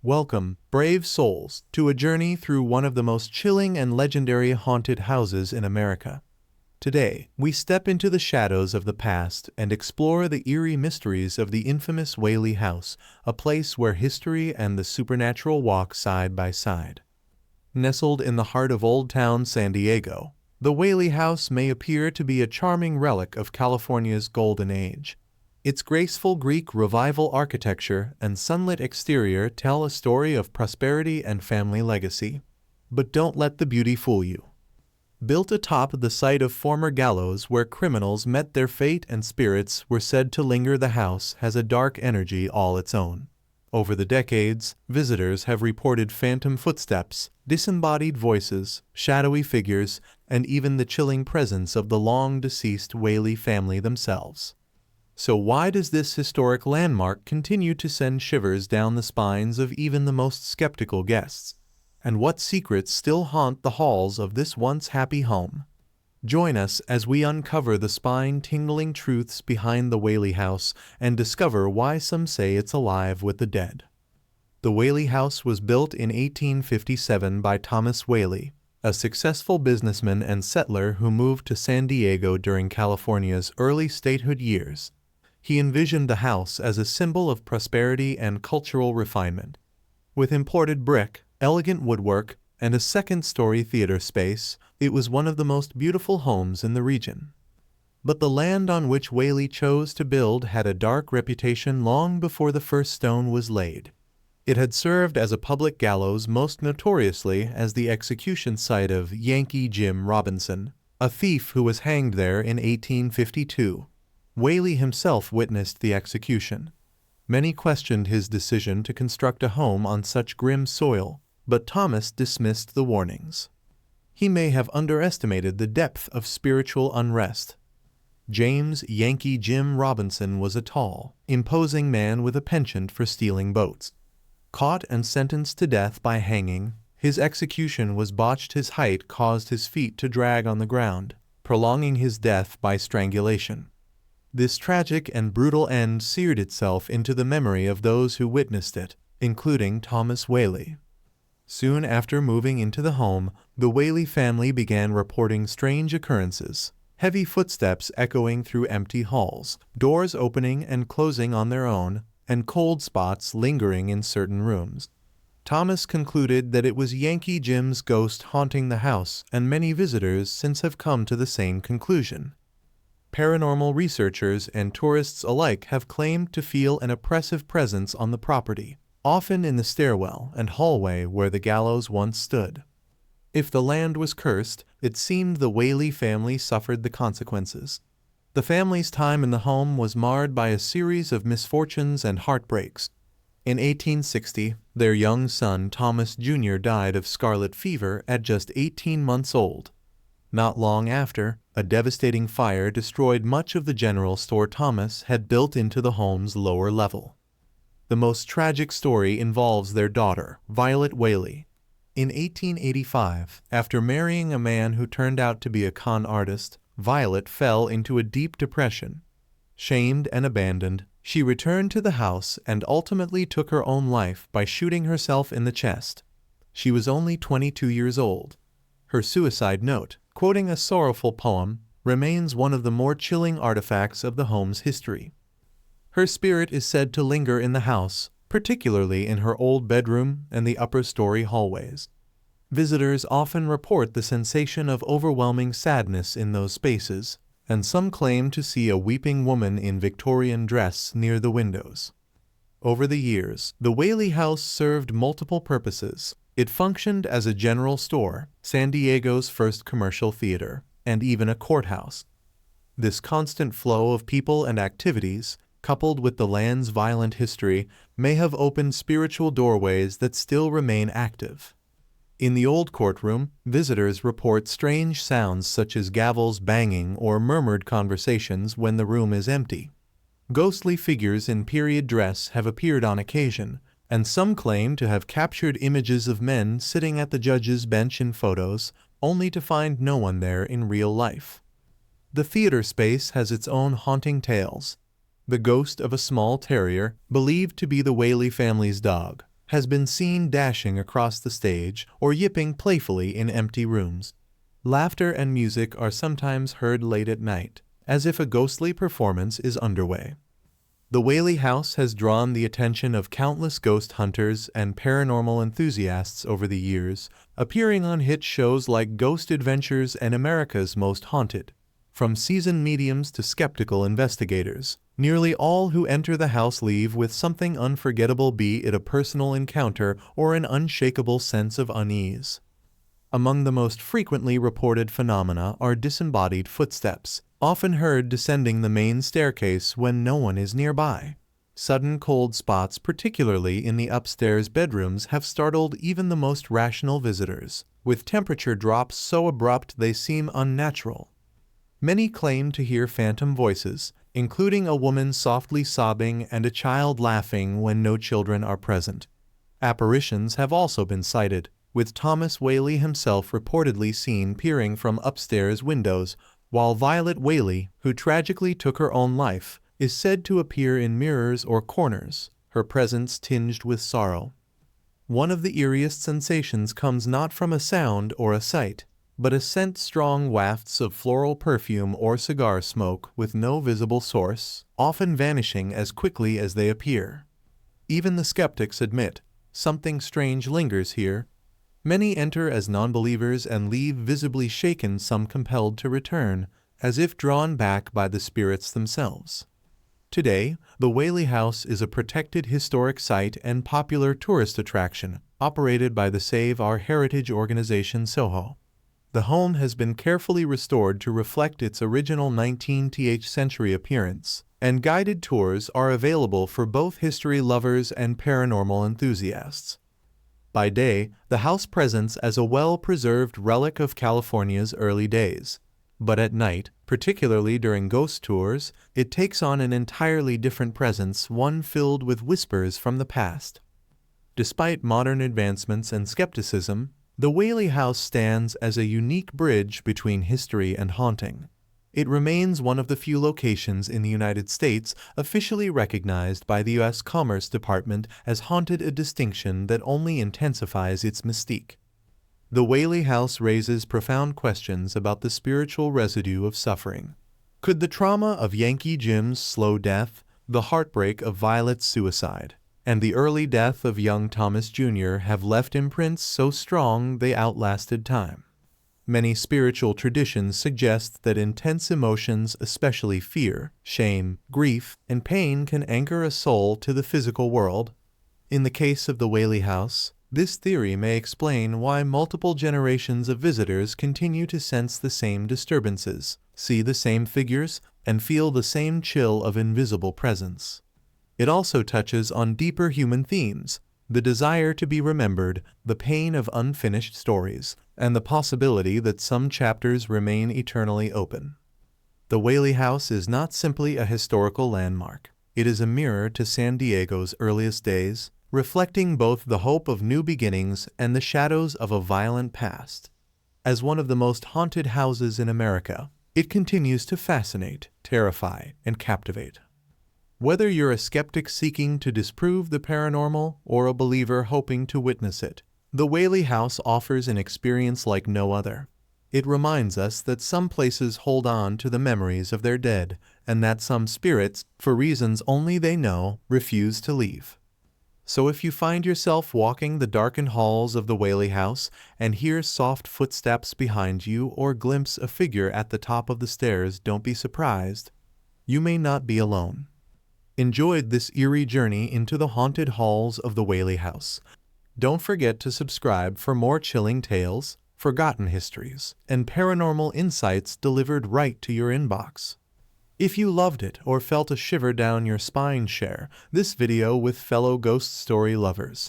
Welcome, brave souls, to a journey through one of the most chilling and legendary haunted houses in America. Today, we step into the shadows of the past and explore the eerie mysteries of the infamous Whaley House, a place where history and the supernatural walk side by side. Nestled in the heart of Old Town San Diego, the Whaley House may appear to be a charming relic of California's golden age. Its graceful Greek Revival architecture and sunlit exterior tell a story of prosperity and family legacy. But don't let the beauty fool you. Built atop the site of former gallows where criminals met their fate and spirits were said to linger, the house has a dark energy all its own. Over the decades, visitors have reported phantom footsteps, disembodied voices, shadowy figures, and even the chilling presence of the long-deceased Whaley family themselves. So why does this historic landmark continue to send shivers down the spines of even the most skeptical guests? And what secrets still haunt the halls of this once happy home? Join us as we uncover the spine-tingling truths behind the Whaley House and discover why some say it's alive with the dead. The Whaley House was built in 1857 by Thomas Whaley, a successful businessman and settler who moved to San Diego during California's early statehood years. He envisioned the house as a symbol of prosperity and cultural refinement. With imported brick, elegant woodwork, and a second-story theater space, it was one of the most beautiful homes in the region. But the land on which Whaley chose to build had a dark reputation long before the first stone was laid. It had served as a public gallows, most notoriously as the execution site of Yankee Jim Robinson, a thief who was hanged there in 1852. Whaley himself witnessed the execution. Many questioned his decision to construct a home on such grim soil, but Thomas dismissed the warnings. He may have underestimated the depth of spiritual unrest. James Yankee Jim Robinson was a tall, imposing man with a penchant for stealing boats. Caught and sentenced to death by hanging, his execution was botched. His height caused his feet to drag on the ground, prolonging his death by strangulation. This tragic and brutal end seared itself into the memory of those who witnessed it, including Thomas Whaley. Soon after moving into the home, the Whaley family began reporting strange occurrences, heavy footsteps echoing through empty halls, doors opening and closing on their own, and cold spots lingering in certain rooms. Thomas concluded that it was Yankee Jim's ghost haunting the house, and many visitors since have come to the same conclusion. Paranormal researchers and tourists alike have claimed to feel an oppressive presence on the property, often in the stairwell and hallway where the gallows once stood. If the land was cursed, it seemed the Whaley family suffered the consequences. The family's time in the home was marred by a series of misfortunes and heartbreaks. In 1860, their young son Thomas Jr. died of scarlet fever at just 18 months old. Not long after, a devastating fire destroyed much of the general store Thomas had built into the home's lower level. The most tragic story involves their daughter, Violet Whaley. In 1885, after marrying a man who turned out to be a con artist, Violet fell into a deep depression. Shamed and abandoned, she returned to the house and ultimately took her own life by shooting herself in the chest. She was only 22 years old. Her suicide note, quoting a sorrowful poem, remains one of the more chilling artifacts of the home's history. Her spirit is said to linger in the house, particularly in her old bedroom and the upper-story hallways. Visitors often report the sensation of overwhelming sadness in those spaces, and some claim to see a weeping woman in Victorian dress near the windows. Over the years, the Whaley House served multiple purposes. It functioned as a general store, San Diego's first commercial theater, and even a courthouse. This constant flow of people and activities, coupled with the land's violent history, may have opened spiritual doorways that still remain active. In the old courtroom, visitors report strange sounds such as gavels banging or murmured conversations when the room is empty. Ghostly figures in period dress have appeared on occasion, and some claim to have captured images of men sitting at the judge's bench in photos, only to find no one there in real life. The theater space has its own haunting tales. The ghost of a small terrier, believed to be the Whaley family's dog, has been seen dashing across the stage or yipping playfully in empty rooms. Laughter and music are sometimes heard late at night, as if a ghostly performance is underway. The Whaley House has drawn the attention of countless ghost hunters and paranormal enthusiasts over the years, appearing on hit shows like Ghost Adventures and America's Most Haunted. From seasoned mediums to skeptical investigators, nearly all who enter the house leave with something unforgettable, be it a personal encounter or an unshakable sense of unease. Among the most frequently reported phenomena are disembodied footsteps, often heard descending the main staircase when no one is nearby. Sudden cold spots, particularly in the upstairs bedrooms, have startled even the most rational visitors, with temperature drops so abrupt they seem unnatural. Many claim to hear phantom voices, including a woman softly sobbing and a child laughing when no children are present. Apparitions have also been cited, with Thomas Whaley himself reportedly seen peering from upstairs windows, while Violet Whaley, who tragically took her own life, is said to appear in mirrors or corners, her presence tinged with sorrow. One of the eeriest sensations comes not from a sound or a sight, but a scent, strong wafts of floral perfume or cigar smoke with no visible source, often vanishing as quickly as they appear. Even the skeptics admit, something strange lingers here. Many enter as non-believers and leave visibly shaken, some compelled to return, as if drawn back by the spirits themselves. Today, the Whaley House is a protected historic site and popular tourist attraction, operated by the Save Our Heritage organization SOHO. The home has been carefully restored to reflect its original 19th century appearance, and guided tours are available for both history lovers and paranormal enthusiasts. By day, the house presents as a well-preserved relic of California's early days. But at night, particularly during ghost tours, it takes on an entirely different presence, one filled with whispers from the past. Despite modern advancements and skepticism, the Whaley House stands as a unique bridge between history and haunting. It remains one of the few locations in the United States officially recognized by the U.S. Commerce Department as haunted, a distinction that only intensifies its mystique. The Whaley House raises profound questions about the spiritual residue of suffering. Could the trauma of Yankee Jim's slow death, the heartbreak of Violet's suicide, and the early death of young Thomas Jr. have left imprints so strong they outlasted time? Many spiritual traditions suggest that intense emotions, especially fear, shame, grief, and pain, can anchor a soul to the physical world. In the case of the Whaley House, this theory may explain why multiple generations of visitors continue to sense the same disturbances, see the same figures, and feel the same chill of invisible presence. It also touches on deeper human themes: the desire to be remembered, the pain of unfinished stories, and the possibility that some chapters remain eternally open. The Whaley House is not simply a historical landmark. It is a mirror to San Diego's earliest days, reflecting both the hope of new beginnings and the shadows of a violent past. As one of the most haunted houses in America, it continues to fascinate, terrify, and captivate. Whether you're a skeptic seeking to disprove the paranormal or a believer hoping to witness it, the Whaley House offers an experience like no other. It reminds us that some places hold on to the memories of their dead, and that some spirits, for reasons only they know, refuse to leave. So if you find yourself walking the darkened halls of the Whaley House and hear soft footsteps behind you or glimpse a figure at the top of the stairs, don't be surprised. You may not be alone. Enjoyed this eerie journey into the haunted halls of the Whaley House. Don't forget to subscribe for more chilling tales, forgotten histories, and paranormal insights delivered right to your inbox. If you loved it or felt a shiver down your spine, share this video with fellow ghost story lovers.